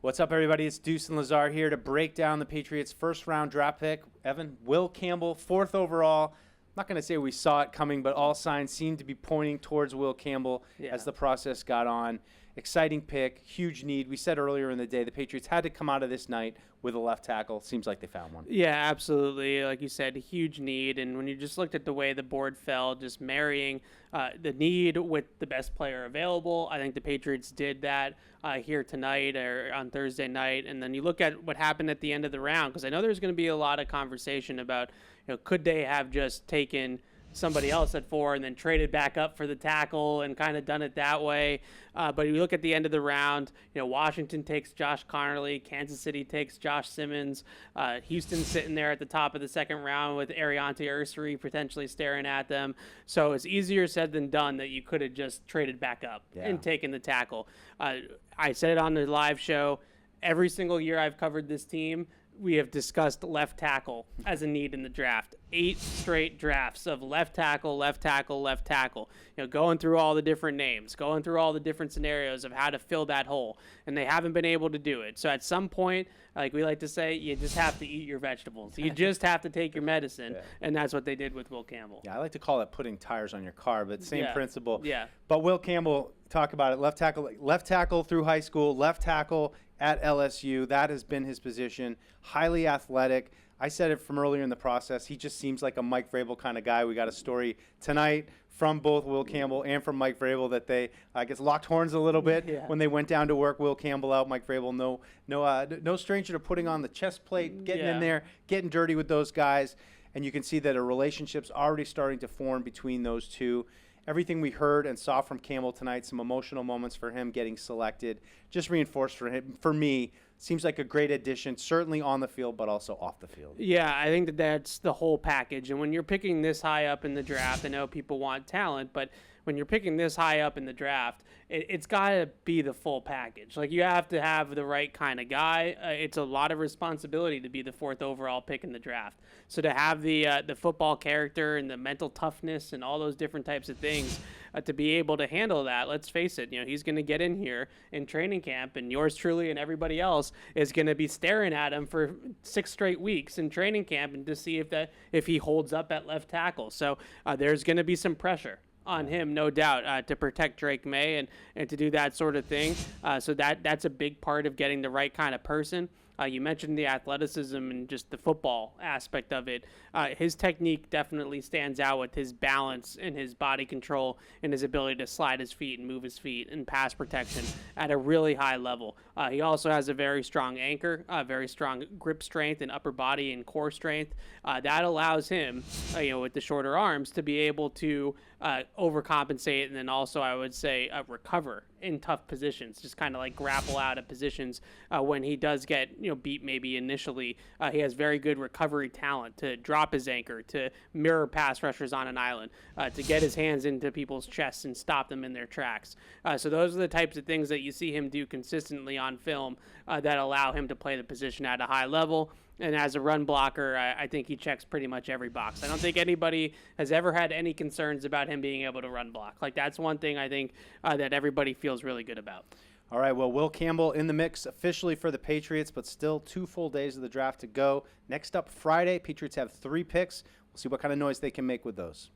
What's up, everybody? It's Deuce and Lazar here to break down the Patriots' first-round draft pick. Evan, Will Campbell, 4th overall. I'm not going to say we saw it coming, but all signs seem to be pointing towards Will Campbell as the process got on. Exciting pick, huge need. We said earlier in the day the Patriots had to come out of this night with a left tackle. Seems like they found one. Yeah, absolutely. Like you said, a huge need. And when you just looked at the way the board fell, just marrying the need with the best player available, I think the Patriots did that here tonight or on Thursday night. And then you look at what happened at the end of the round, because I know there's going to be a lot of conversation about, could they have just taken somebody else at 4 and then traded back up for the tackle and kind of done it that way. But you look at the end of the round, Washington takes Josh Connerly, Kansas City takes Josh Simmons, Houston's sitting there at the top of the second round with Ariante Ursary potentially staring at them. So it's easier said than done that you could have just traded back up and taken the tackle. I said it on the live show. Every single year I've covered this team, we have discussed left tackle as a need in the draft. 8 straight drafts of left tackle, left tackle, left tackle. Going through all the different names, going through all the different scenarios of how to fill that hole, and they haven't been able to do it. So at some point, like we like to say, you just have to eat your vegetables. You just have to take your medicine, and that's what they did with Will Campbell. Yeah, I like to call it putting tires on your car, but same principle. Yeah. But Will Campbell, talk about it. Left tackle through high school, left tackle at LSU. That has been his position. Highly athletic. I said it from earlier in the process. He just seems like a Mike Vrabel kind of guy. We got a story tonight from both Will Campbell and from Mike Vrabel that they, I guess, locked horns a little bit when they went down to work Will Campbell out. Mike Vrabel, no stranger to putting on the chest plate, getting in there, getting dirty with those guys. And you can see that a relationship's already starting to form between those two. Everything we heard and saw from Campbell tonight, some emotional moments for him getting selected, just reinforced for me, seems like a great addition, certainly on the field, but also off the field. Yeah, I think that's the whole package. And when you're picking this high up in the draft, I know people want talent, but when you're picking this high up in the draft, it's got to be the full package. Like, you have to have the right kind of guy. It's a lot of responsibility to be the 4th overall pick in the draft. So to have the football character and the mental toughness and all those different types of things, to be able to handle that, let's face it, he's going to get in here in training camp, and yours truly and everybody else is going to be staring at him for 6 straight weeks in training camp and to see if he holds up at left tackle. So there's going to be some pressure on him, no doubt, to protect Drake May and to do that sort of thing. So that's a big part of getting the right kind of person. You mentioned the athleticism and just the football aspect of it. His technique definitely stands out with his balance and his body control and his ability to slide his feet and move his feet and pass protection at a really high level. He also has a very strong anchor, very strong grip strength and upper body and core strength. That allows him, with the shorter arms, to be able to overcompensate and then also, I would say, recover in tough positions, just kind of like grapple out of positions when he does get beat maybe initially. He has very good recovery talent to drop his anchor, to mirror pass rushers on an island, to get his hands into people's chests and stop them in their tracks. So those are the types of things that you see him do consistently on film that allow him to play the position at a high level. And as a run blocker, I think he checks pretty much every box. I don't think anybody has ever had any concerns about him being able to run block. Like, that's one thing I think that everybody feels really good about. All right, well, Will Campbell in the mix officially for the Patriots, but still 2 full days of the draft to go. Next up, Friday, Patriots have 3 picks. We'll see what kind of noise they can make with those.